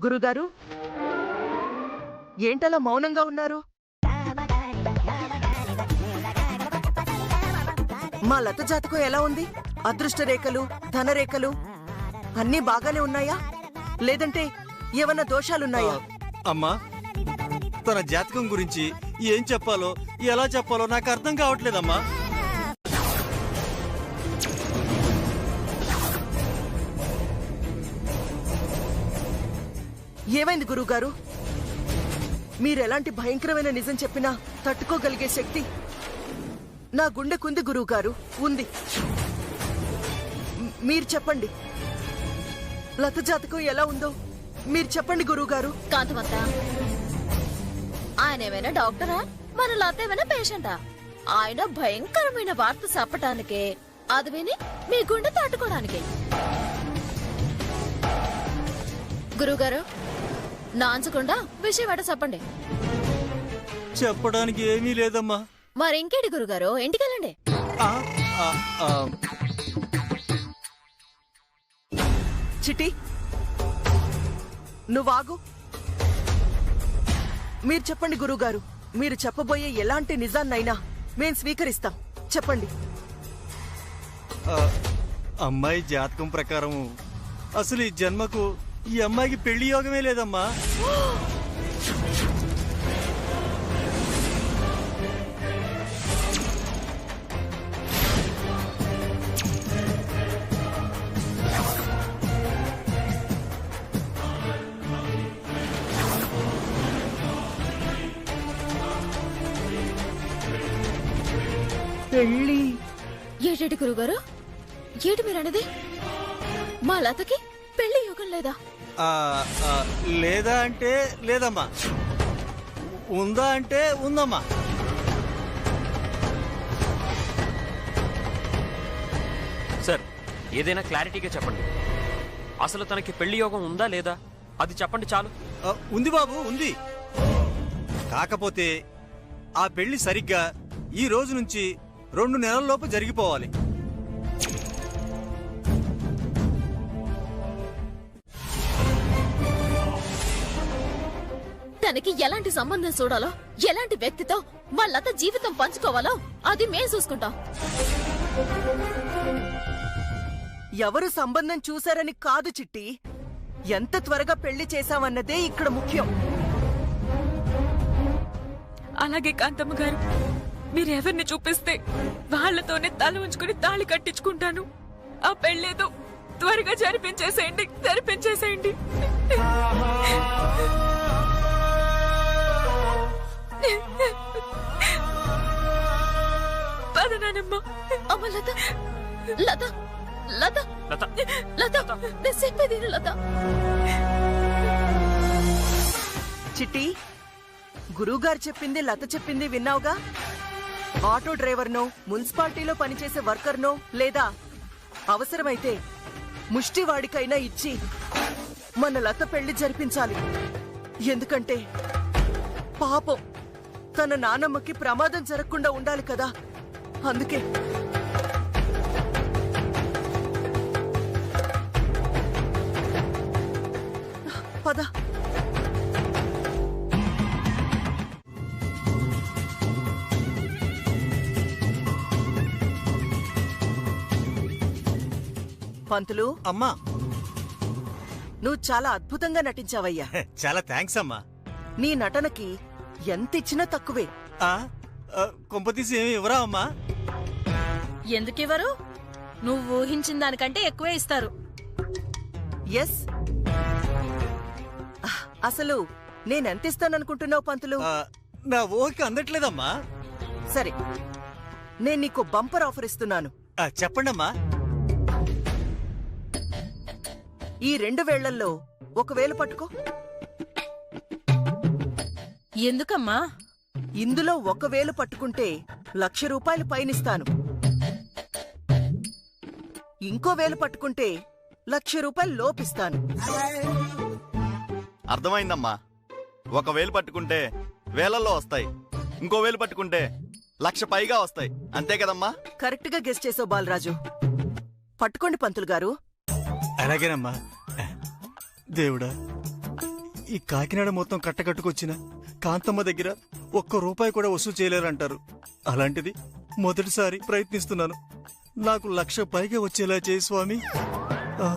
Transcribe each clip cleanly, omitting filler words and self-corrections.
గురుగారు, ఏంటలా మౌనంగా ఉన్నారు? మా లత జాతకం ఎలా ఉంది? అదృష్ట రేఖలు, ధనరేఖలు అన్నీ బాగానే ఉన్నాయా, లేదంటే ఏమన్నా దోషాలున్నాయా? అమ్మా, తన జాతకం గురించి ఏం చెప్పాలో ఎలా చెప్పాలో నాకు అర్థం కావట్లేదమ్మా. ఏమైంది గురుగారు? మీరెలాంటి భయంకరమైన నిజం చెప్పినా తట్టుకోగలిగే శక్తి నా గుండెకుంది గురువుగారు, ఉంది. మీరు చెప్పండి, లత జాతకం ఎలా ఉందో మీరు చెప్పండి గురువుగారు. కాంతమత్త, ఆయన ఏమైనా డాక్టరా, మన లత ఏమైనా పేషెంటా? ఆయన భయంకరమైన వార్త చెప్పటానికే, అది విని మీ గుండె తట్టుకోవడానికే. గురువుగారు, నాంచకుండా విషయం ఎట చెప్పండి. చెప్పడానికి ఏమీ లేదమ్మా. మరి ఇంకేంటి గురుగారు, ఇంటికెళ్ళండి. చిట్టి, నువ్వాగు. మీరు చెప్పండి గురువుగారు, మీరు చెప్పబోయే ఎలాంటి నిజాన్నైనా మేం స్వీకరిస్తాం. చెప్పండి. అమ్మాయి జాతకం ప్రకారం అసలు ఈ జన్మకు ఈ అమ్మాయికి పెళ్లి యోగమే లేదమ్మా. పెళ్లి? ఏటేటి గురుగారు, ఏటి మీరన్నది? మా లతకి పెళ్లి యోగం లేదా? లేదా అంటే లేదమ్మా, ఉందా అంటే ఉందమ్మా. సార్, ఏదైనా క్లారిటీగా చెప్పండి. అసలు తనకి పెళ్లి యోగం ఉందా లేదా అది చెప్పండి చాలు. ఉంది బాబు, ఉంది. కాకపోతే ఆ పెళ్లి సరిగ్గా ఈ రోజు నుంచి 2 నెలల్లోపు జరిగిపోవాలి. తనకి ఎలాంటి సంబంధం చూడాలో, ఎలాంటి వ్యక్తితో మా లత జీవితం పంచుకోవాలో అది మేం చూసుకుంటాం. ఎవరు సంబంధం చూశారని కాదు చిట్టి, ఎంత త్వరగా పెళ్లి చేశామన్నదే ఇక్కడ ముఖ్యం. అలాగే కాంతమ్మ గారు, మీరెవరిని చూపిస్తే వాళ్లతోనే తల ఉంచుకుని తాళి కట్టించుకుంటాను. ఆ పెళ్లేదో త్వరగా జరిపించేసేయండి. పదనానమ్మా. అమ్మ లత, లత, లత, లత, నేను చెప్పేది లత. చిట్టి, గురువుగారు చెప్పింది, లత చెప్పింది విన్నావుగా? ఆటో డ్రైవర్నో, మున్సిపాలిటీలో పనిచేసే వర్కర్నో, లేదా అవసరమైతే ముష్టివాడికైనా ఇచ్చి మన లత పెళ్లి జరిపించాలి. ఎందుకంటే పాపం తన నానమ్మకి ప్రమాదం జరగకుండా ఉండాలి కదా, అందుకే. పద. పంతులు, అమ్మా, నువ్వు చాలా అద్భుతంగా నటించావయ్యా. చాలా థ్యాంక్స్ అమ్మా. నీ నటనకి ఎంతిచ్చినా తక్కువే. కొంపతీసి ఏమి ఇవ్వరా అమ్మా? ఎందుకివ్వరు? నువ్వు ఊహించిన దానికంటే ఎక్కువే ఇస్తారు. ఎస్. అసలు నేనెంతిస్తాననుకుంటున్నావు పంతులు? నా ఊహకి అందట్లేదమ్మా. సరే, నేను నీకు బంపర్ ఆఫర్ ఇస్తున్నాను. చెప్పండమ్మా. ఈ 2 వేళ్లల్లో 1,000 పట్టుకో. ఎందుకమ్మా? ఇందులో 1,000 పట్టుకుంటే 1,00,000 రూపాయలు పైనిస్తాను. ఇంకో 1,000 పట్టుకుంటే 1,00,000 రూపాయలు లోపిస్తాను. అర్థమైందమ్మా. 1,000 పట్టుకుంటే వేలల్లో వస్తాయి, ఇంకో 1,000 పట్టుకుంటే 1,00,000 పైగా వస్తాయి. అంతే కదమ్మా? కరెక్ట్ గా గెస్ చేసావు బాలరాజు. పట్టుకోండి పంతులు గారు. అలాగేనమ్మా. దేవుడా, ఈ కాకినాడ మొత్తం కట్టకట్టుకొచ్చిన కాంతమ్మ దగ్గర ఒక్క రూపాయి కూడా వసూలు చేయలేరంటారు. అలాంటిది మొదటిసారి ప్రయత్నిస్తున్నాను. నాకు 1,00,000 పైగా వచ్చేలా చేయి స్వామి. ఆ.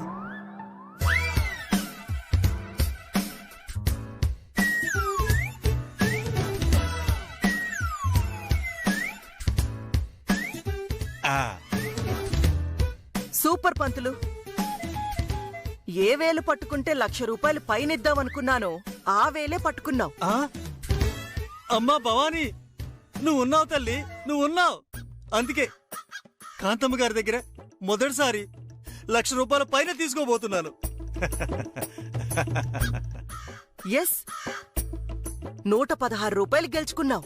సూపర్ పంతులు. ఏ వేలు పట్టుకుంటే 1,00,000 రూపాయలు పైనిద్దామనుకున్నానో ఆ వేలే పట్టుకున్నావు. ఆ? అమ్మా భవానీ, నువ్వు ఉన్నావు తల్లి, నువ్వు ఉన్నావు. అందుకే కాంతమ్మ గారి దగ్గర మొదటిసారి 1,00,000 రూపాయల పైన తీసుకోబోతున్నాను. ఎస్, 116 రూపాయలు గెలుచుకున్నావు.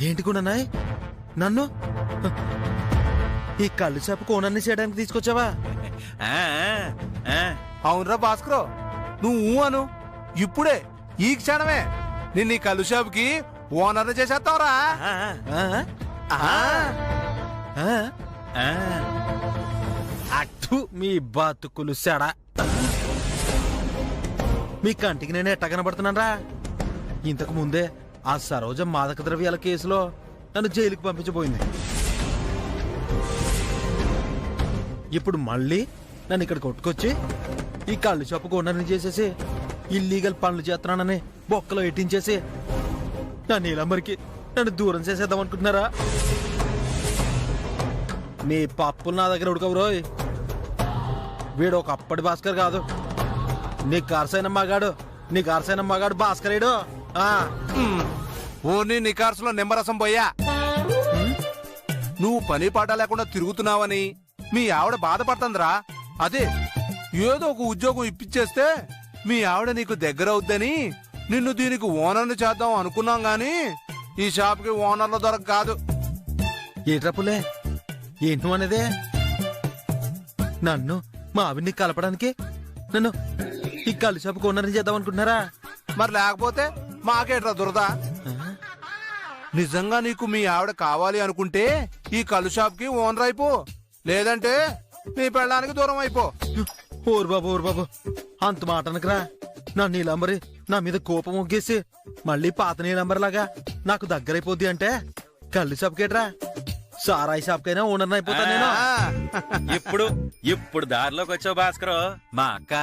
ఏంటి గుణనాయ్, నన్ను ఈ కళ్ళు చేప కోనాన్ని చేయడానికి తీసుకొచ్చావా? అవునరా భాస్కరో, నువ్వు అను. ఇప్పుడే ఈ క్షణమే నిన్ను ఈ కళ్ళు షాపుకి ఓనర్ చేసేస్తావురా. అటు మీ బతుకులు సెడా. మీ కంటికి నేను ఎట్ట కనబడుతున్నానరా? ఇంతకు ముందే ఆ సరోజ మాదక ద్రవ్యాల కేసులో నన్ను జైలుకి పంపించబోయింది. ఇప్పుడు మళ్ళీ నన్ను ఇక్కడ కొట్టుకొచ్చి ఈ కళ్ళు షాపు ఓనర్ని చేసేసి ఇల్లీగల్ పనులు చేస్తున్నానని బొక్కలో ఎట్టించేసి నా నీలంబరికి నన్ను దూరం చేసేద్దాం అనుకుంటున్నారా? మీ పప్పులు నా దగ్గర ఉడకవురోయ్. వీడు ఒక అప్పటి భాస్కర్ కాదు, నీ కార్సైన మగాడు భాస్కరేడు. ఓని నికార్సులో నిమ్మరసం పోయా. నువ్వు పని పాట లేకుండా తిరుగుతున్నావని మీ ఆవిడ బాధపడుతుందిరా. అదే ఏదో ఒక ఉద్యోగం ఇప్పించేస్తే మీ ఆవిడ నీకు దగ్గర అవుద్దని నిన్ను దీనికి ఓనర్ని చేద్దాం అనుకున్నాం గాని ఈ షాప్కి ఓనర్ల దొరక కాదు. ఏట్రపులే ఏంటి అనేదే? నన్ను మా ఆవిడ్ని కలపడానికి నన్ను ఈ కళ్ళు షాపుకి ఓనర్ని చేద్దాం అనుకుంటున్నారా? మరి లేకపోతే మాకేట్రా దురదా? నిజంగా నీకు మీ ఆవిడ కావాలి అనుకుంటే ఈ కళ్ళు షాప్కి ఓనర్ అయిపో, లేదంటే నీ పెళ్ళానికి దూరం అయిపో. ఓరు బాబు అంత మాట అనకరా. నా నీలంబరి నా మీద కోపం ఒగ్గేసి మళ్ళీ పాత నీలంబరి లాగా నాకు దగ్గరైపోద్ది అంటే కళ్ళు షాప్కేట్రా, సారాయి షాప్కైనా ఓనర్ అయిపోతా నేను. ఇప్పుడు దారిలోకి వచ్చావు భాస్కర్. మా అక్క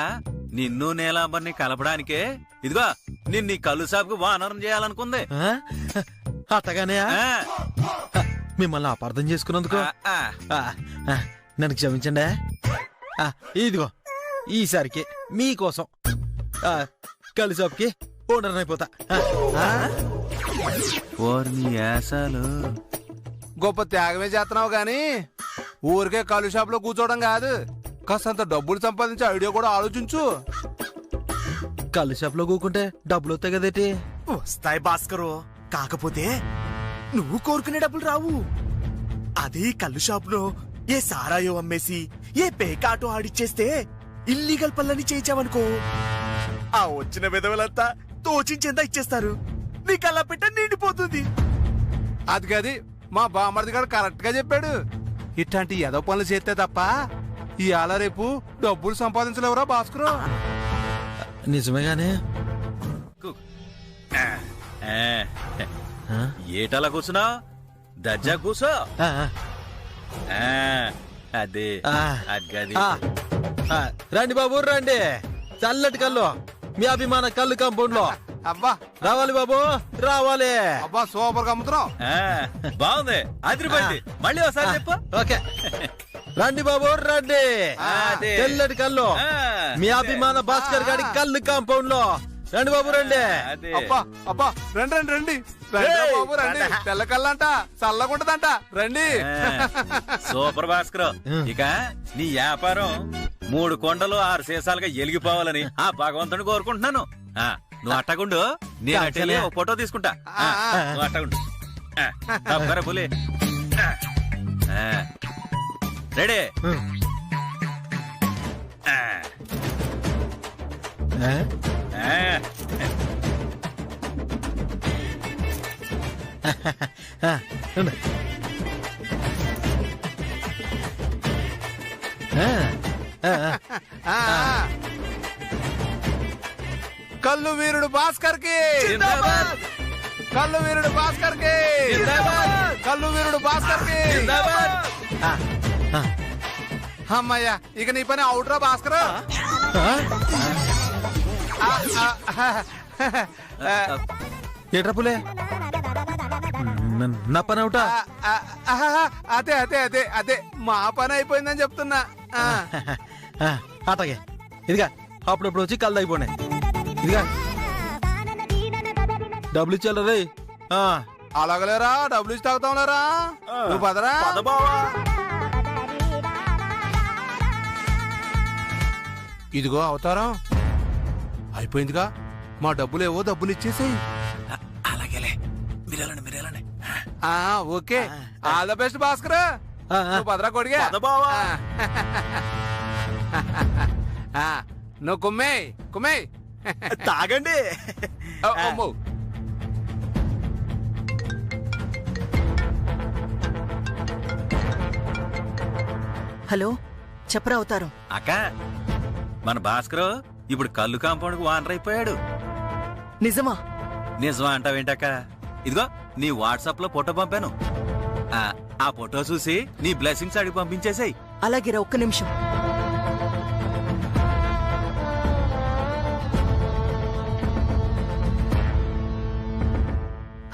నిన్ను నీలాంబర్ని కలపడానికే ఇదిగో నిన్ను కళ్ళు షాప్కి ఓనర్ చేయాలనుకుంది. అట్టగానే మిమ్మల్ని అపార్థం చేసుకున్నందుకు నన్ను క్షమించండి. ఇదిగో ఈసారికి మీకోసం కళ్ళు షాప్కి ఓనర్ అయిపోతా. గొప్ప త్యాగమే చేస్తున్నావు గాని ఊరికే కళ్ళు షాప్ లో కూర్చోవడం కాదు, కాస్తంత డబ్బులు సంపాదించే ఐడియా కూడా ఆలోచించు. కళ్ళు షాప్ లో కూకుంటే డబ్బులు వస్తాయి కదేటి? వస్తాయి భాస్కరు, కాకపోతే నువ్వు కోరుకునే డబ్బులు రావు. అదే కళ్ళు షాప్ లో ఏ సారాయో అమ్మేసి ఏ పేకాటో ఆడిచ్చేస్తే ఇల్లీగల్ పనులని చేయించావనుకో, ఆ వచ్చిన విధవలంతా తోచించేందా ఇచ్చేస్తారు. నీ కళ్ళ పెట్ట నిండిపోతుంది. అది కాదు, మా బామర్ది గారు కరెక్ట్ గా చెప్పాడు. ఇట్లాంటి ఎదో పనులు చేస్తే తప్ప ఇవాళ రేపు డబ్బులు సంపాదించలేవురా భాస్కరు. నిజమేగానే. ఏటలా కూర్చున్నావు? దర్జా కూర్చో. అదే రండి బాబు రండి, చల్లటి కళ్ళు మీ అభిమాన కళ్ళు కాంపౌండ్ లో. అబ్బా రావాలి బాబు రావాలి. అబ్బా సూపర్ గా అమ్ముతున్నావు. బాగుంది, అదిరిపోయింది. మళ్ళీ ఒకసారి చెప్పు. ఓకే రండి బాబు రండి, తెల్లటి కళ్ళు మీ అభిమాన భాస్కర్ గారి కళ్ళు కాంపౌండ్ లో. రండి బాబు రండి. అబ్బా అబ్బా రండి రండి రండి బాబు రండి. తెల్ల కళ్ళంట చల్లగుంటదంట, రండి. సూపర్ భాస్కర్. ఇక నీ వ్యాపారం 3 కొండలు 6 సీసాలుగా ఎలిగిపోవాలని ఆ భగవంతుని కోరుకుంటున్నాను. నువ్వు అట్టగుండు, నేను అట్టెళ్ళి ఒక ఫోటో తీసుకుంటా. నువ్వు అట్టగుండు. తప్పరా పులి. రెడీ. కళ్ళు వీరుడు భాస్కర్ కి కళ్ళు వీరుడు భాస్కర్ కి అమ్మయ్యా ఇక నీ పని అవుట్రా భాస్కర్. ఏట్రా పులే నా పని అవుటా? అదే అదే అదే అదే మా పని అయిపోయిందని చెప్తున్నా. అటగే ఇదిగా అప్పుడప్పుడు వచ్చి కళ్ళు అయిపోయినాయి. ఇదిగా డబ్బులు ఇచ్చారు రే. అలాగలేరా డబ్బులు ఇచ్చి తాగుతాం లేరా. నువ్వు పదరా. ఇదిగో అవతారం అయిపోయిందిగా, మా డబ్బులేవో డబ్బులు ఇచ్చేసేయి. అలాగేలే మీరెళ్ళండి మీరెళ్ళండి. Okay all the best Bhaskar. నువ్వు పదరా కొడిగా. నువ్వు కుమ్మే కుమ్మే తాగండి. హలో చెప్పరా అవతారం. అక్క మన భాస్కర్ ఇప్పుడు కళ్ళు కాంపౌండ్ కు వానర్ అయిపోయాడు. నిజమా? నిజమా అంటావేంటక్క? ఇదిగో నీ వాట్సాప్ లో ఫోటో పంపాను. ఆ ఫోటో చూసి నీ బ్లెస్సింగ్స్ అడిగి పంపించేసాయి. అలాగే ఒక్క నిమిషం.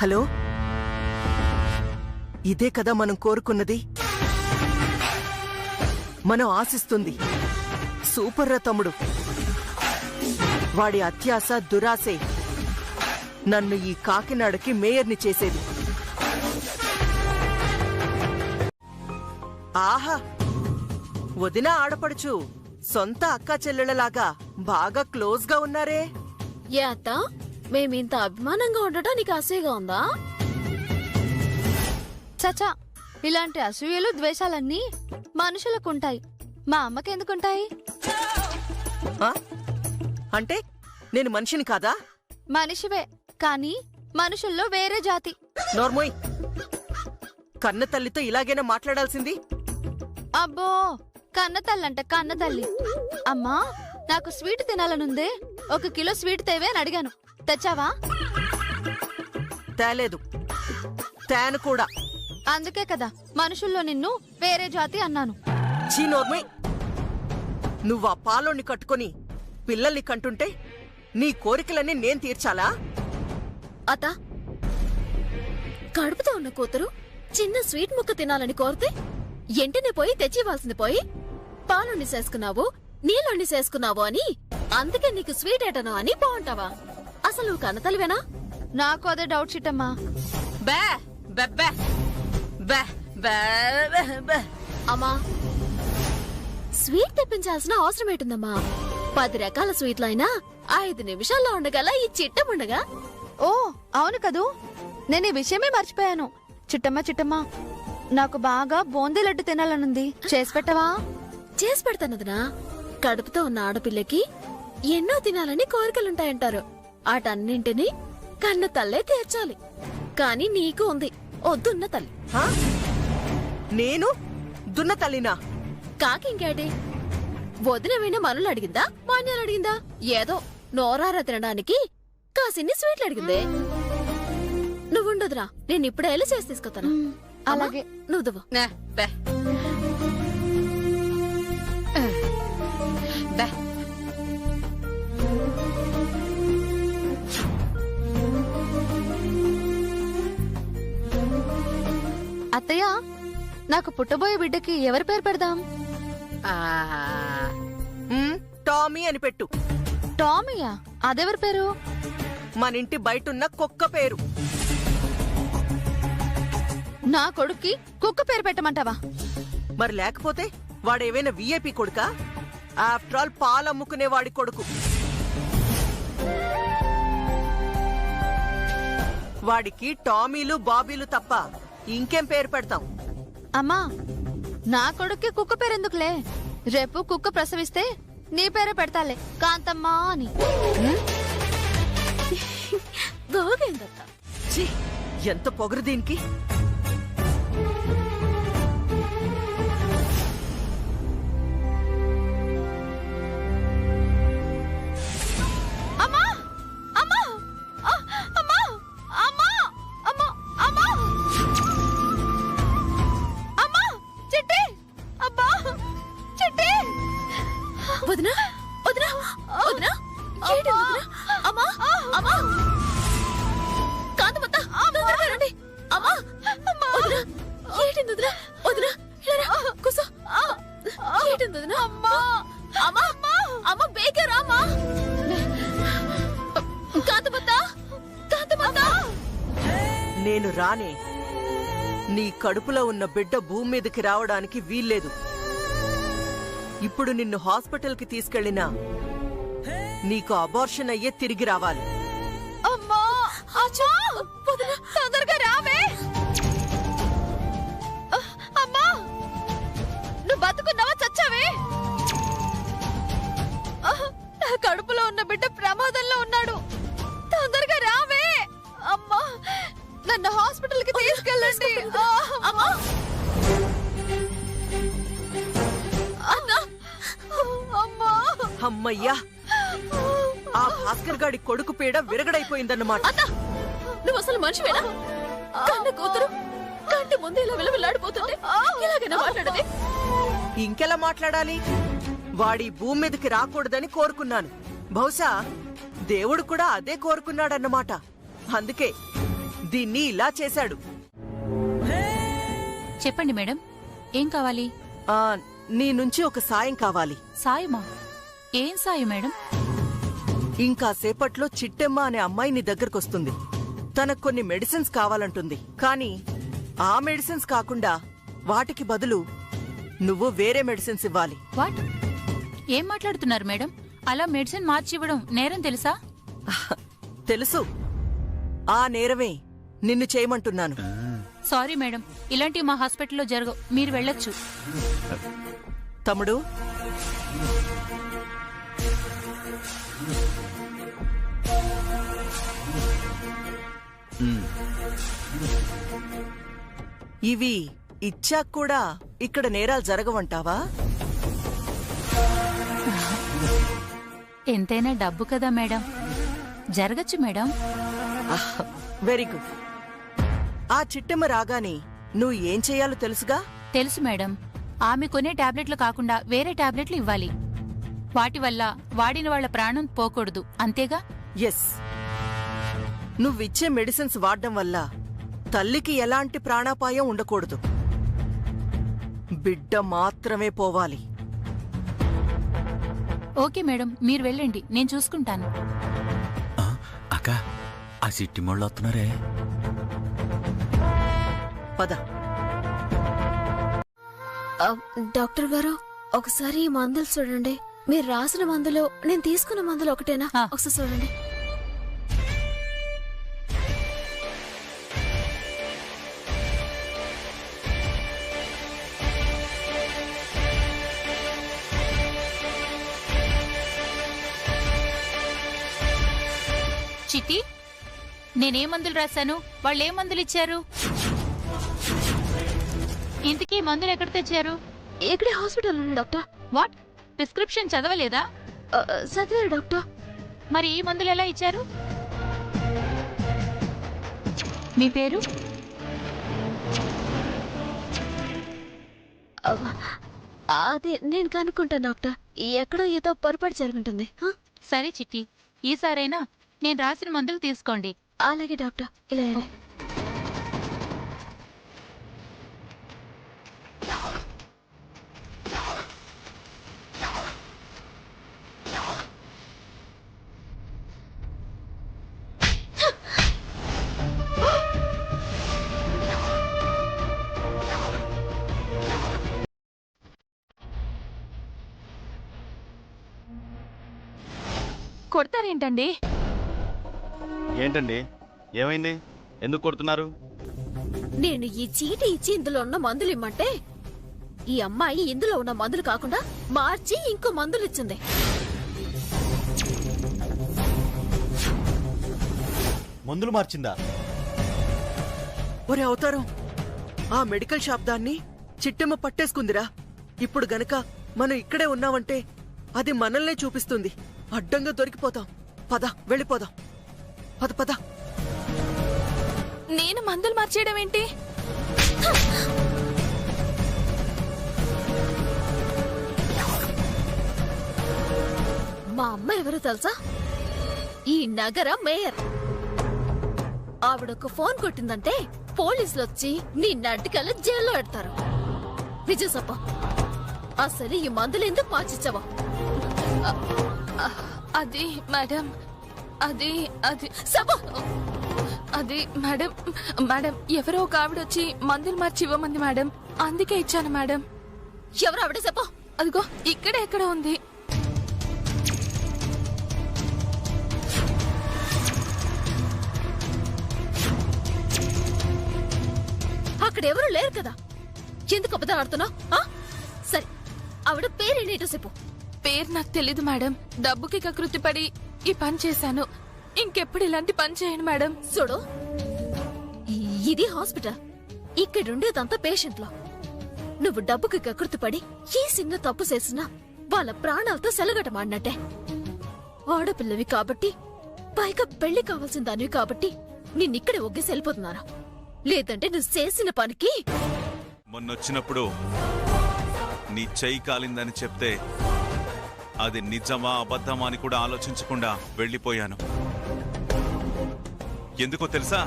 హలో, ఇదే కదా మనం కోరుకున్నది, మనం ఆశిస్తుంది. సూపర్ రా తమ్ముడు. వాడి అత్యాశ దురాశే నన్ను ఈ కాకినాడకి మేయర్ని చేసేది. ఆహా, వదిన ఆడపడుచు సొంత అక్కా చెల్లెళ్ళలాగా బాగా క్లోజ్ గా ఉన్నారే. ఏ అత్త, మేమింత అభిమానంగా ఉండటం నీకు అసూయగా ఉందా? చచా, ఇలాంటి అసూయలు ద్వేషాలన్నీ మనుషులకుంటాయి, మా అమ్మకెందుకుంటాయి? అంటే నేను మనిషిని కాదా? మనిషివే, కానీ మనుషుల్లో వేరే జాతి. నోర్మోయ్, కన్న తల్లితో ఇలాగైనా మాట్లాడాల్సింది? అబ్బో, కన్న తల్లంట కన్న తల్లి. అమ్మా, నాకు స్వీట్ తినాలనుందే, 1 కిలో స్వీట్ తేవే అని అడిగాను. తెచ్చావా? తేలేదు. తేను కూడా. అందుకే కదా మనుషుల్లో నిన్ను వేరే జాతి అన్నాను. చీ నోర్మై, నువ్వు ఆ పాలోని కట్టుకొని పిల్లల్ని కంటుంటే నీ కోరికలన్నీ నేను తీర్చాలా? అత్త, కడుపుతో ఉన్న కూతురు చిన్న స్వీట్ ముక్క తినాలని కోరితే ఎంటనే పోయి తెచ్చివ్వాల్సింది పోయి పాలుండి చేసుకున్నావు, నీళ్ళొండి చేసుకున్నావు అని అందుకే నీకు స్వీట్ ఏటనో అని బాగుంటావా? అసలు నువ్వు కన్నతలివేనా? నాకు అదే డౌట్ చిట్టమ్మా. బే బే బే బే బే బే. అమ్మా, స్వీట్ తెప్పించాల్సిన అవసరం ఏంటుందమ్మా? 10 రకాల స్వీట్లు అయినా 5 నిమిషాల్లో ఉండగల ఈ చిట్టముండగా. ఓ అవును కదూ, నేను ఈ విషయమే మర్చిపోయాను. చిట్టమ్మ చిట్టమ్మ, నాకు బాగా బూందీ లడ్డు తినాలనుంది, చేసి పెట్టవా? చేసి పెడతానదనా. కడుపుతో ఉన్న ఆడపిల్లకి ఎన్నో తినాలని కోరికలుంటాయంటారు. వాటన్నింటినీ కన్న తల్లే తీర్చాలి. కాని నీకు ఉంది ఓ దున్న తల్లి. నేను దున్న తల్లినా? కాకింకేటి, వదినమైన మనులు అడిగిందా, మాన్యాలు అడిగిందా? ఏదో నోరారా తినడానికి కాసిన్ని స్వీట్లు అడిగిందే. నువ్వుండదురా, నేను ఇప్పుడే వెళ్ళి చేసి తీసుకొస్తాను. అలాగే. నువ్వు బే బే. అత్తయ్య, నాకు పుట్టబోయే బిడ్డకి ఎవరి పేరు పెడదాం? టామీ అని పెట్టు. టామీయా? అదెవరి పేరు? మన ఇంటి బయటున్న కుక్క పేరు. నా కొడుక్కి కుక్క పేరు పెట్టమంటావా? మరి లేకపోతే వాడేవైనా విఐపి కొడుకా? ఆఫ్టర్ ఆల్ పాలమ్ముకునే వాడి కొడుకు. వాడికి టామీలు బాబీలు తప్ప ఇంకేం పేరు పెడతాం? అమ్మా, నా కొడుక్కి కుక్క పేరెందుకులే, రేపు కుక్క ప్రసవిస్తే నీ పేరే పెడతాలే, కాంతమ్మా అని. ఎంత పొగరు దీనికి. అమ్మా అమ్మా అమ్మా అమ్మా నేను రానే. నీ కడుపులో ఉన్న బిడ్డ భూమి మీదకి రావడానికి వీల్లేదు. ఇప్పుడు నిన్ను హాస్పిటల్కి తీసుకెళ్ళినా నీకు అబార్షన్ అయ్యే తిరిగి రావాలి. అమ్మా తొందరగా రావే. అమ్మా నువ్వు బతుకున్నావా చచ్చావే? నా కడుపులో ఉన్న బిడ్డ ప్రమాదంలో ఉన్నాడు. తొందరగా రావే. అమ్మా నన్ను హాస్పిటల్కి తీసుకెళ్ళండి. అమ్మా అమ్మా. అమ్మయ్యా, ఆ భాస్కర్ గాడి కొడుకు పీడ విరగడైపోయిందన్నమాట. నువ్వు అసలు మనిషివేనా? కన్న కూతురు కంటి ముందు ఇలా విలవిల్లాడిపోతుంటే ఇలాగైనా మాట్లాడదే? ఇంకెలా మాట్లాడాలి? వాడి భూమి మీదకి రాకూడదని కోరుకున్నాను. బహుశా దేవుడు కూడా అదే కోరుకున్నాడన్నమాట. అందుకే దీన్ని ఇలా చేశాడు. చెప్పండి మేడం, ఏం కావాలి? నీ నుంచి ఒక సాయం కావాలి. సాయమా? ఏం సాయం మేడం? ఇంకా సేపట్లో చిట్టెమ్మ అనే అమ్మాయి నీ దగ్గరకొస్తుంది. తనకు కొన్ని మెడిసిన్స్ కావాలంటుంది. కానీ ఆ మెడిసిన్స్ కాకుండా వాటికి బదులు నువ్వు వేరే మెడిసిన్స్ ఇవ్వాలి. వాట్? ఏం మాట్లాడుతున్నారు మేడం? అలా మెడిసిన్ మార్చివ్వడం నేరం తెలుసా? తెలుసు. ఆ నేరమే నిన్ను చేయమంటున్నాను. సారీ మేడం, ఇలాంటివి మా హాస్పిటల్లో జరగవు. మీరు వెళ్ళొచ్చు. తమ్ముడు, ఇవి ఇచ్చాక కూడా ఇక్కడ నేరాలు జరగవంటావా? ఎంతైనా డబ్బు కదా మేడం, జరగచ్చు మేడం. Very good. ఆ చిట్టెమ్మ రాగానే నువ్వు ఏం చెయ్యాలో తెలుసుగా? తెలుసు మేడం. ఆమె కొనే టాబ్లెట్లు కాకుండా వేరే టాబ్లెట్లు ఇవ్వాలి. వాటి వల్ల వాడిన వాళ్ల ప్రాణం పోకూడదు, అంతేగా? ఎస్. నువ్విచ్చే మెడిసిన్స్ వాడడం వల్ల తల్లికి ఎలాంటి ప్రాణాపాయం ఉండకూడదు. బిడ్డ మాత్రమే పోవాలి. ఓకే మేడం, మీరు వెళ్ళండి, నేను చూసుకుంటాను. అక్క, ఆ సిట్టి మోళ్ళు వస్తున్నారే. పద. డాక్టర్ గారు, ఒకసారి ఈ మందులు చూడండి. మీరు రాసిన మందులు నేను తీసుకున్న మందులు ఒకటేనా? ఒకసారి చూడండి. చిట్టి, నేనే మందులు రాశాను, వాళ్ళు ఏ మందులు ఇచ్చారు? ఇంతకీ మందులు ఎక్కడ తెచ్చారు? ఇక్కడే హాస్పిటల్ ఉంది డాక్టర్. వాట్? ప్రిస్క్రిప్షన్ చదవలేదా? చదివారు డాక్టర్. మరి ఈ మందులు ఎలా ఇచ్చారు? మీ పేరు? అది నేను కనుక్కుంటాను డాక్టర్. ఎక్కడో ఏదో పొరపాటు జరుగుంటుంది. సరే చిట్టి, ఈసారైనా నేను రాసిన మందులు తీసుకోండి. అలాగే డాక్టర్. ఇలా కొడతారేంటండి? ఏంటండి, ఏమైంది? ఎందుకు కొడుతున్నారు? నేను ఈ చీటి ఇచ్చి ఇందులో ఉన్న మందులు ఇమ్మంటే ఈ అమ్మాయి ఇందులో ఉన్న మందులు కాకుండా మార్చి ఇంకో మందులు ఇచ్చింది. మందులు మార్చిందా? ఒరే అవతారం, ఆ మెడికల్ షాప్ దాన్ని చిట్టెమ్మ పట్టేసుకుందిరా. ఇప్పుడు గనక మనం ఇక్కడే ఉన్నామంటే అది మనల్నే చూపిస్తుంది. అడ్డంగా దొరికిపోతాం. పద, వెళ్ళిపోదాం. పద పద. నేను మందులు మార్చేయడం ఏంటి? మా అమ్మ ఎవరో తెలుసా? ఈ నగర మేయర్. ఆవిడొక ఫోన్ కొట్టిందంటే పోలీసులు వచ్చి నీ నడ్డికల్లా జైల్లో పెడతారు. నిజం చెప్ప, అసలు ఈ మందులు ఎందుకు మార్చిచ్చావా? అది మేడం, అది సప అది మేడం మేడం ఎవరో ఒక ఆవిడ వచ్చి మందులు మార్చి ఇవ్వమంది మేడం, అందుకే ఇచ్చాను మేడం. ఎవరు ఆవిడ చెప్పు. అదిగో ఇక్కడే ఎక్కడ ఉంది. అక్కడ ఎవరు లేరు కదా, ఎందుకు అబద్ధాలు ఆడుతున్నావు? సరే ఆవిడ పేరేంటో చెప్పు. పేరు నాకు తెలీదు మేడం, డబ్బుకి కకృతి పడి ఈ పని చేశాను. ఇంకెప్పుడు ఇలాంటి పని చేయను మేడం. చూడు, ఇది హాస్పిటల్, ఇక్కడుండేదంతా పేషెంట్లో. నువ్వు డబ్బుకి కకృతి పడి ఈ చిన్న తప్పు చేసినా వాళ్ళ ప్రాణాలతో సెలగటమాడినట్టే. ఆడపిల్లవి కాబట్టి, పైగా పెళ్లి కావాల్సిన దానివి కాబట్టి నిన్నిక్కడే ఒగ్గేసి వెళ్ళిపోతున్నారా? లేదంటే నువ్వు చేసిన పనికి. మొన్నొచ్చినప్పుడు నీ చెయ్యి కాలిందని చెప్తే అది నిజమా అబద్ధమా అని కూడా ఆలోచించకుండా వెళ్ళిపోయాను. ఎందుకో తెలుసా?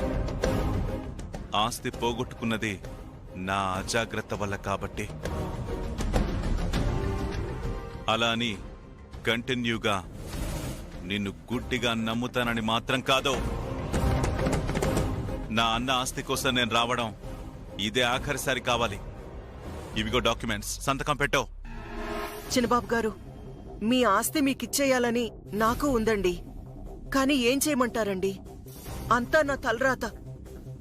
ఆస్తి పోగొట్టుకున్నది నా అజాగ్రత్త వల్ల కాబట్టి. అలా అని కంటిన్యూగా నిన్ను గుడ్డిగా నమ్ముతానని మాత్రం కాదు. నా అన్న ఆస్తి కోసం నేను రావడం ఇదే ఆఖరిసారి కావాలి. ఇవిగో డాక్యుమెంట్స్, సంతకం పెట్టో. చిన్నబాబు గారు, మీ ఆస్తి మీకిచ్చేయాలని నాకు ఉందండి. కానీ ఏం చేయమంటారండి? అంతా నా తలరాత.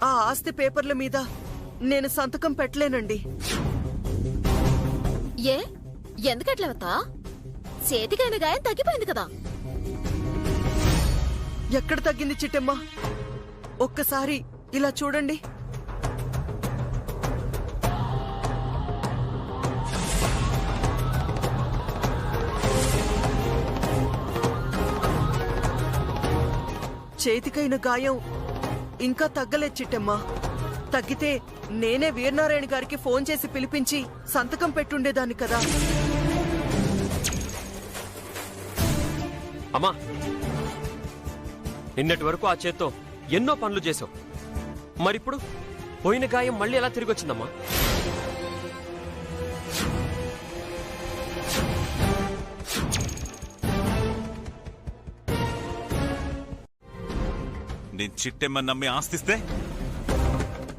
ఆ ఆస్తి పేపర్ల మీద నేను సంతకం పెట్టలేనండి. ఏ ఎందుకట్లేవతా? చేతికైన గాయం తగ్గిపోయింది కదా. ఎక్కడ తగ్గింది చిట్టమ్మ? ఒక్కసారి ఇలా చూడండి. చేతికైన గాయం ఇంకా తగ్గలేదు చిట్టమ్మా. తగ్గితే నేనే వీరనారాయణ గారికి ఫోన్ చేసి పిలిపించి సంతకం పెట్టుండేదాన్ని కదా. అమ్మా, నిన్నటి వరకు ఆ చేత్తో ఎన్నో పనులు చేసావు, మరిప్పుడు పోయిన గాయం మళ్ళీ ఎలా తిరిగి వచ్చిందమ్మా? నేను చిట్టెమ్మ నమ్మి ఆస్తిస్తే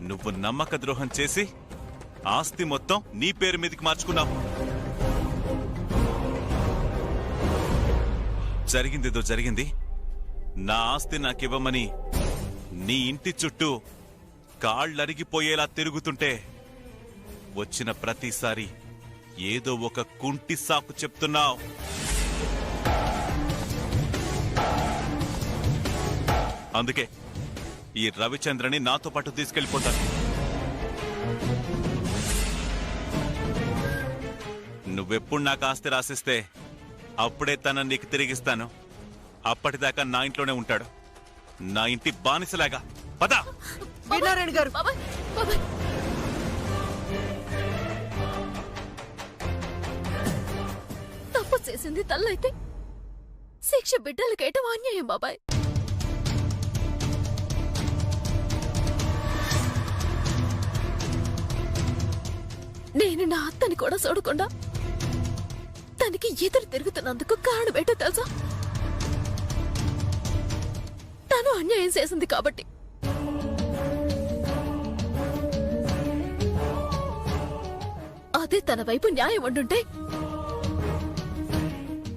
నువ్వు నమ్మక ద్రోహం చేసి ఆస్తి మొత్తం నీ పేరు మీదకి మార్చుకున్నావు. జరిగిందేదో జరిగింది. నా ఆస్తి నాకివ్వమని నీ ఇంటి చుట్టూ కాళ్ళరిగిపోయేలా తిరుగుతుంటే వచ్చిన ప్రతిసారి ఏదో ఒక కుంటి సాకు చెప్తున్నావు. అందుకే ఈ రవిచంద్రని నాతో పాటు తీసుకెళ్లిపోతాను. నువ్వెప్పుడు నాకు ఆస్తి రాసిస్తే అప్పుడే తనని నీకు తిరిగిస్తాను. అప్పటిదాకా నా ఇంట్లోనే ఉంటాడు, నా ఇంటి బానిసలాగా. పద వీరనారాయణ గారు. తప్పు చేసింది తల్లైతే శిక్ష బిడ్డలకేయటం అన్యాయం బాబాయ్. నేను నా అత్తని కూడా చూడకుండా తనకి ఎదురు తిరుగుతున్నందుకు కారణం ఏంటో తెలుసా? తను అన్యాయం చేసింది కాబట్టి. అదే తన వైపు న్యాయం ఉండుంటే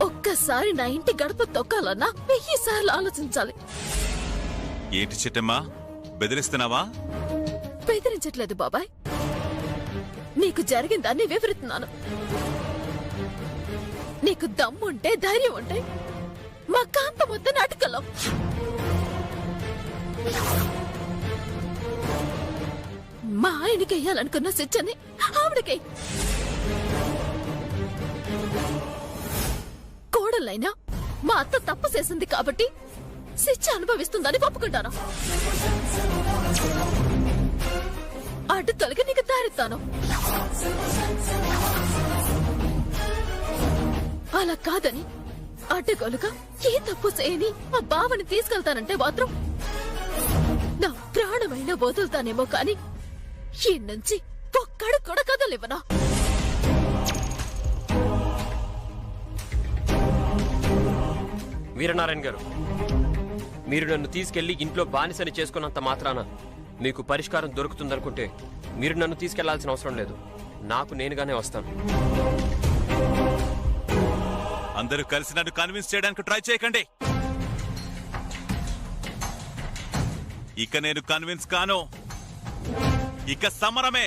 ఒక్కసారి నా ఇంటి గడప తొక్కాలన్నా 1000 సార్లు ఆలోచించాలి. ఏంటి చిట్టమ్మా, బెదిరిస్తున్నావా? బెదిరించట్లేదు బాబాయ్, నీకు జరిగిందాన్ని వివరిస్తున్నాను. నీకు దమ్ముంటే ధైర్యం ఉంటే మా కాంత మొత్తం నాటకలం. మా ఆయనకి వెయ్యాలనుకున్న శిక్షని ఆవిడకి కోడలైనా మా అత్త తప్పు చేసింది కాబట్టి శిక్ష అనుభవిస్తుందని ఒప్పుకుంటాను. అడ్డు తొలగి నీకు దారిస్తాను. అలా కాదని అడ్డగోలుగా ఏ తప్పు చేయని ఆ బావని తీసుకెళ్తానంటే మాత్రం నా ప్రాణమైన వదులుతానేమో కాని ఈ నుంచి ఒక్కడు కూడా కదలివ్వనా. వీరనారాయణ గారు, మీరు నన్ను తీసుకెళ్లి ఇంట్లో బానిసని చేసుకున్నంత మాత్రాన మీకు పరిష్కారం దొరుకుతుందనుకుంటే మీరు నన్ను తీసుకెళ్లాల్సిన అవసరం లేదు. నాకు నేనుగానే వస్తాను. అందరూ కలిసి నన్ను కన్విన్స్ చేయడానికి ట్రై చేయకండి. ఇక నేను కన్విన్స్ కాను. ఇక సమరమే.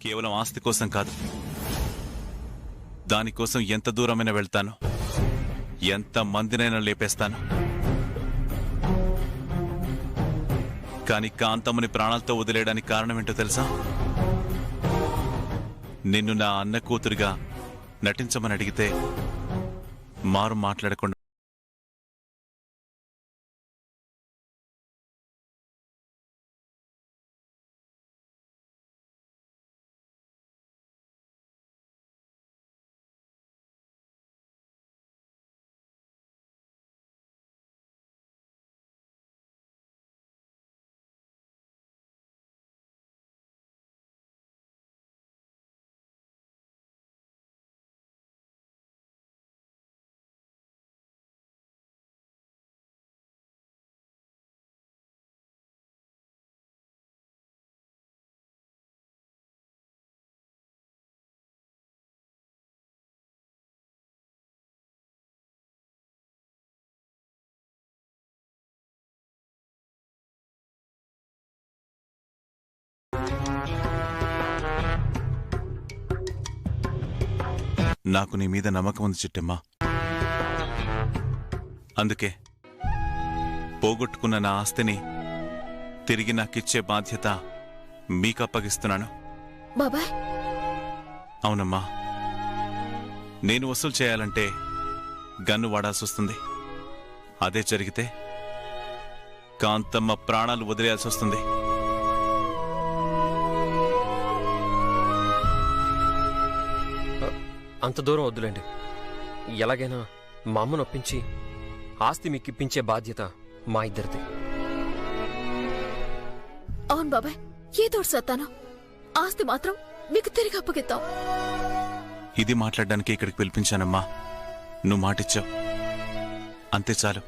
కేవలం ఆస్తి కోసం కాదు, దానికోసం ఎంత దూరమైనా వెళ్తాను, ఎంత మందినైనా లేపేస్తాను. కానీ కాంతమ్మని ప్రాణాలతో వదిలేయడానికి కారణం ఏంటో తెలుసా? నిన్ను నా అన్న కూతురుగా నటించమని అడిగితే మారు మాట్లాడకుండా నాకు నీ మీద నమ్మకం ఉంది చిట్టమ్మా. అందుకే పోగొట్టుకున్న నా ఆస్తిని తిరిగి నాకిచ్చే బాధ్యత మీకు అప్పగిస్తున్నాను. బాబాయ్, అవునమ్మా, నేను వసూలు చేయాలంటే గన్ను వాడాల్సి వస్తుంది. అదే జరిగితే కాంతమ్మ ప్రాణాలు వదిలేయాల్సి వస్తుంది. అంత దూరం వద్దులేండి. ఎలాగైనా మా అమ్మను ఒప్పించి ఆస్తి మీకు ఇప్పించే బాధ్యత మా ఇద్దరిది. అవును బాబాయ్, ఏదో సత్తాను. ఆస్తి మాత్రం మీకు తిరిగి అప్పగిద్దాం. ఇది మాట్లాడడానికి ఇక్కడికి పిలిపించానమ్మా. నువ్వు మాటిచ్చావు, అంతే చాలు.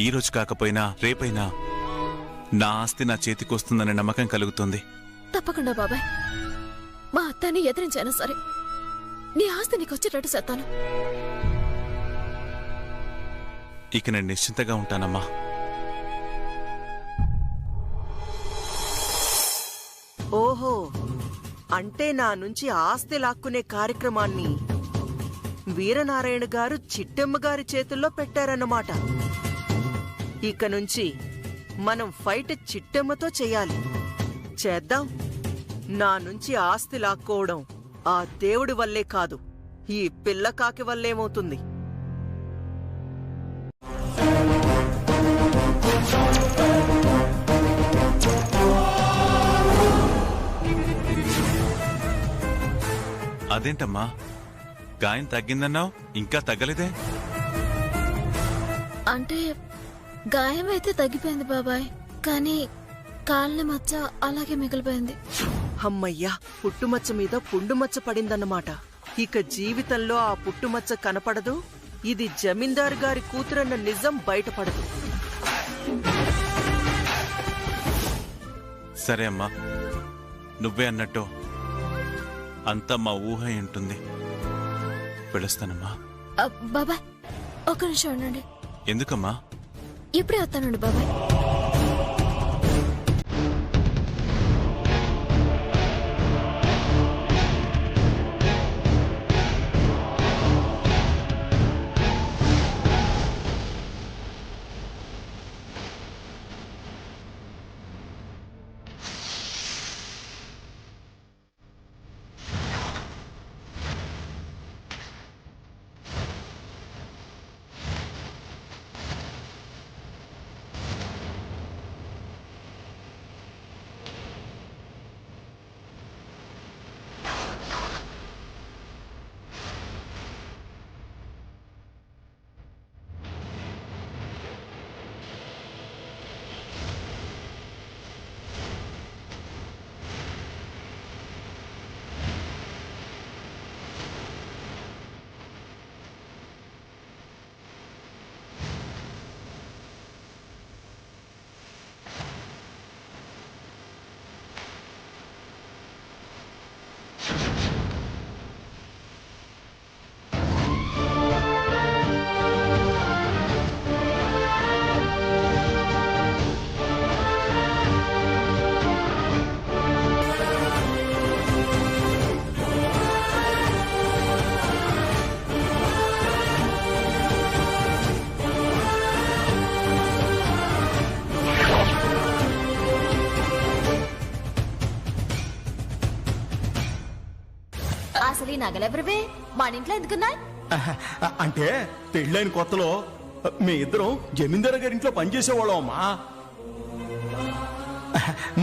ఈరోజు కాకపోయినా రేపైనా నా ఆస్తి నా చేతికొస్తుందనే నమ్మకం కలుగుతుంది. తప్పకుండా బాబాయ్, మా అత్తని ఎదిరించైనా సరే నీ ఆస్తి నీకు వచ్చేటట్టు సత్తాను. ఇక నేను నిశ్చింతగా ఉంటానమ్మా. ఓహో, అంటే నా నుంచి ఆస్తి లాక్కునే కార్యక్రమాన్ని వీరనారాయణ గారు చిట్టెమ్మ గారి చేతుల్లో పెట్టారన్నమాట. ఇక నుంచి మనం ఫైట్ చిట్టెమ్మతో చెయ్యాలి. చేద్దాం. నా నుంచి ఆస్తి లాక్కోవడం ఆ దేవుడి వల్లే కాదు, ఈ పిల్లకాకి వల్లేమవుతుంది. అదేంటమ్మా, గాయం తగ్గిందన్నావు, ఇంకా తగ్గలేదే? అంటే గాయమైతే తగ్గిపోయింది బాబాయ్, కానీ కాళ్ళ మచ్చ అలాగే మిగిలిపోయింది. అమ్మయ్యా, పుట్టుమచ్చ మీద పుండుమచ్చ పడిందన్నమాట. ఇక జీవితంలో ఆ పుట్టుమచ్చ కనపడదు. ఇది జమీందారు గారి కూతురన్న నిజం బయటపడదు. సరే అమ్మా, నువ్వే అన్నట్టు అంతా మా ఊహ ఉంటుంది. పిలుస్తానమ్మా. బాబాయ్, ఒక్క నిమిషం ఉండండి. ఎందుకమ్మా? ఇప్పుడే వస్తానండి బాబాయ్. నగలెవరివే మన ఇంట్లో ఎందుకున్నాయి? అంటే పెళ్ళైన కొత్తలో మీ ఇద్దరం జమీందారు గారింట్లో పనిచేసేవాళ్ళం అమ్మా.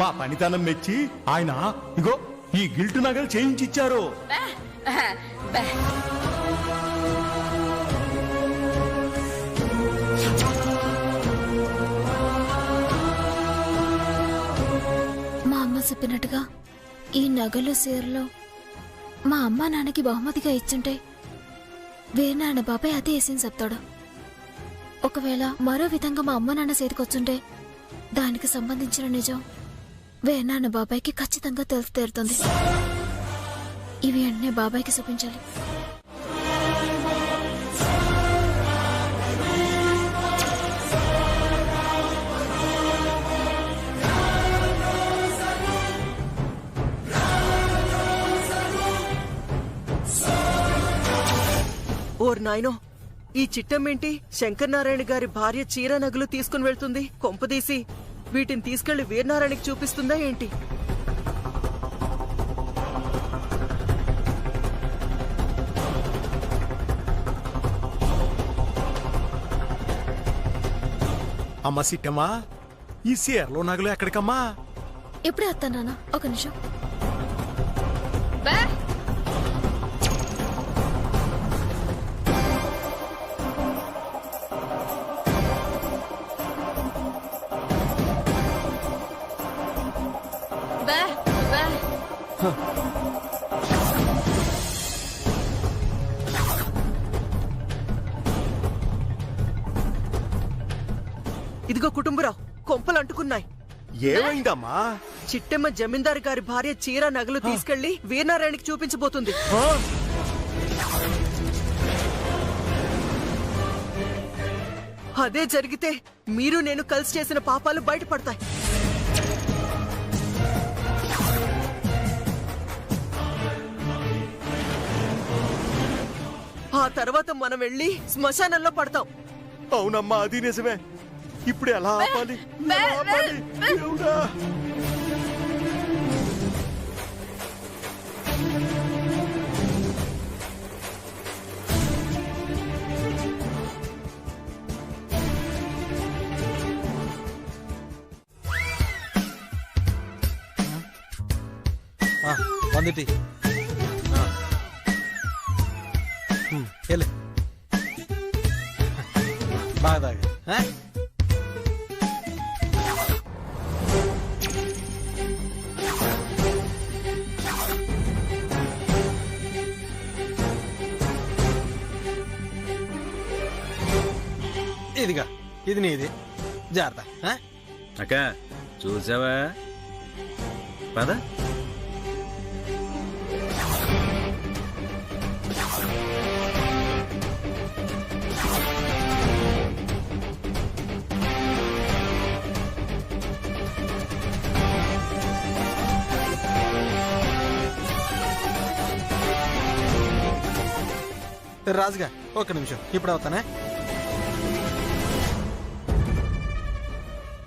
మా పనితనం మెచ్చి ఆయన ఇగో ఈ గిల్టు నగలు చేయించిచ్చారు. మా అమ్మ చెప్పినట్టుగా ఈ నగలు సీరలో మా అమ్మ నాన్నకి బహుమతిగా ఇచ్చుంటే వీరనారాయణ బాబాయ్ అదే వేసింది చెప్తాడు. ఒకవేళ మరో విధంగా మా అమ్మ నాన్న చేతికొచ్చుంటే దానికి సంబంధించిన నిజం వీరనారాయణ బాబాయ్కి ఖచ్చితంగా తెలిసి తీరుతుంది. ఇవి వెంటనే బాబాయ్కి చూపించాలి. ఓర్ నాయనో, ఈ చిట్టమేంటి శంకరనారాయణ గారి భార్య చీర నగలు తీసుకుని వెళ్తుంది? కొంపదీసి వీటిని తీసుకెళ్లి వీరనారాయణకి చూపిస్తుందా ఏంటి? అమ్మ సిట్టమ్మా, ఈ సీరలో నగలు ఎక్కడికమ్మా? ఎప్పుడే వస్తా నాన్న, ఒక నిమిషం. ఇదిగో కుటుంబరావు, కొంపలు అంటుకున్నాయి. ఏమైందమ్మా? చిట్టెమ్మ జమీందారు గారి భార్య చీర నగలు తీసుకెళ్లి వీరనారాయణకి చూపించబోతుంది. అదే జరిగితే మీరు నేను కలిసి చేసిన పాపాలు బయటపడతాయి. ఆ తర్వాత మనం వెళ్ళి శ్మశానంలో పడతాం. అవునమ్మా, అది నిజమే. ఇప్పుడు ఎలా ఆపాలి? దేవుడా! వందిటి బాగా తాగా. ఇదిగా ఇది నీది, జాగ్రత్త. అక్క చూసావా? పద. రాజుగా ఒక్క నిమిషం, ఇప్పుడు అవుతానే.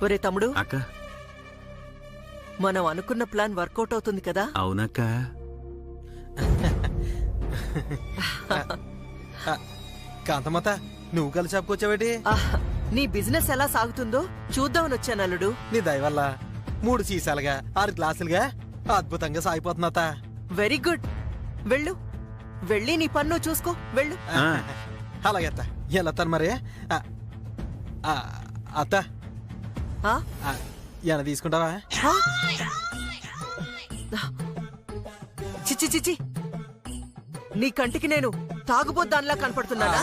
ఒరే తమ్ముడు, అక్క మనం అనుకున్న ప్లాన్ వర్కౌట్ అవుతుంది కదా? అవునక్క. కాంతమ్మత, నువ్వు కలిసి చెప్పుకొచ్చావేటి? నీ బిజినెస్ ఎలా సాగుతుందో చూద్దామని వచ్చాను అల్లుడు. నీ దయ వల్ల 3 సీసాలుగా 6 గ్లాసులుగా అద్భుతంగా సాగిపోతుందత. Very good. వెళ్ళు, వెళ్ళి నీ పన్ను చూసుకో. వెళ్ళు. అలాగే అత్త, వెళ్తాను మరి. అత్త ఏమైనా తీసుకుంటావా? చిచ్చి చిచ్చి, నీ కంటికి నేను తాగుబోద్దాన్లా కనపడుతున్నానా?